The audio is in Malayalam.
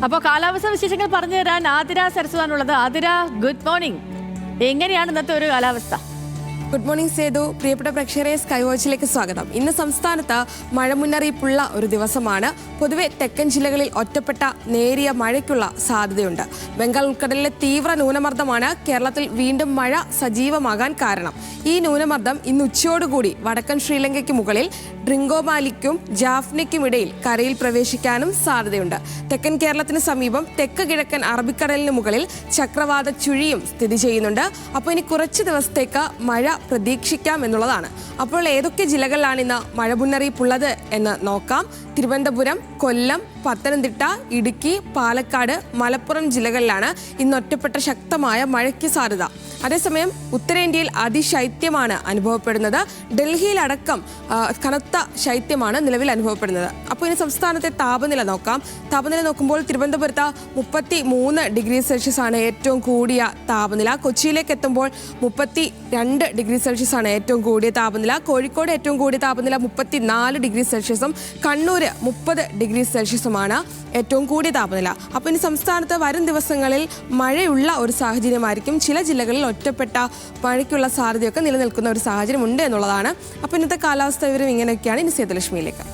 അപ്പോൾ കാലാവസ്ഥ വിശേഷങ്ങൾ പറഞ്ഞു തരാൻ ആതിര സരസ്വാനുള്ളത്. Athira, good morning. എങ്ങനെയാണ് ഇന്നത്തെ ഒരു കാലാവസ്ഥ? Good morning Sethu. പ്രിയപ്പെട്ട പ്രേക്ഷകരെ, സ്കൈ വാച്ചിലേക്ക് സ്വാഗതം. ഇന്ന് സംസ്ഥാനത്ത് മഴ മുന്നറിയിപ്പുള്ള ഒരു ദിവസമാണ്. പൊതുവെ തെക്കൻ ജില്ലകളിൽ ഒറ്റപ്പെട്ട നേരിയ മഴയ്ക്കുള്ള സാധ്യതയുണ്ട്. ബംഗാൾ ഉൾക്കടലിലെ തീവ്ര ന്യൂനമർദ്ദമാണ് കേരളത്തിൽ വീണ്ടും മഴ സജീവമാകാൻ കാരണം. ഈ ന്യൂനമർദ്ദം ഇന്ന് ഉച്ചയോടുകൂടി വടക്കൻ ശ്രീലങ്കയ്ക്ക് മുകളിൽ ഡ്രിങ്കോമാലിക്കും ജാഫ്നയ്ക്കും ഇടയിൽ കരയിൽ പ്രവേശിക്കാനും സാധ്യതയുണ്ട്. തെക്കൻ കേരളത്തിന് സമീപം തെക്ക് കിഴക്കൻ അറബിക്കടലിന് മുകളിൽ ചക്രവാത ചുഴിയും സ്ഥിതി ചെയ്യുന്നുണ്ട്. അപ്പോൾ ഇനി കുറച്ച് ദിവസത്തേക്ക് മഴ പ്രതീക്ഷിക്കാം എന്നുള്ളതാണ്. അപ്പോൾ ഏതൊക്കെ ജില്ലകളിലാണ് ഇന്ന് മഴ മുന്നറിയിപ്പുള്ളത് എന്ന് നോക്കാം. തിരുവനന്തപുരം, കൊല്ലം, പത്തനംതിട്ട, ഇടുക്കി, പാലക്കാട്, മലപ്പുറം ജില്ലകളിലാണ് ഇന്ന് ഒറ്റപ്പെട്ട ശക്തമായ മഴയ്ക്ക് സാധ്യത. അതേസമയം ഉത്തരേന്ത്യയിൽ അതിശൈത്യമാണ് അനുഭവപ്പെടുന്നത്. ഡൽഹിയിലടക്കം കനത്ത ശൈത്യമാണ് നിലവിൽ അനുഭവപ്പെടുന്നത്. അപ്പോൾ ഇനി സംസ്ഥാനത്തെ താപനില നോക്കാം. താപനില നോക്കുമ്പോൾ തിരുവനന്തപുരത്ത് 33 ഡിഗ്രി സെൽഷ്യസ് ആണ് ഏറ്റവും കൂടിയ താപനില. കൊച്ചിയിലേക്ക് എത്തുമ്പോൾ 32 ഡിഗ്രി സെൽഷ്യസ് ആണ് ഏറ്റവും കൂടിയ താപനില. കോഴിക്കോട് ഏറ്റവും കൂടിയ താപനില 34 ഡിഗ്രി സെൽഷ്യസും കണ്ണൂർ 30 ഡിഗ്രി സെൽഷ്യസുമാണ് ഏറ്റവും കൂടിയ താപനില. അപ്പോൾ ഇനി സംസ്ഥാനത്ത് വരും ദിവസങ്ങളിൽ മഴയുള്ള ഒരു സാഹചര്യമായിരിക്കും. ചില ജില്ലകളിൽ ഒറ്റപ്പെട്ട മഴയ്ക്കുള്ള സാധ്യതയൊക്കെ നിലനിൽക്കുന്ന ഒരു സാഹചര്യം ഉണ്ട് എന്നുള്ളതാണ്. അപ്പോൾ ഇന്നത്തെ കാലാവസ്ഥ വിവരം ഇങ്ങനെയൊക്കെയാണ്. ഇനി സേതുലക്ഷ്മിയിലേക്ക്.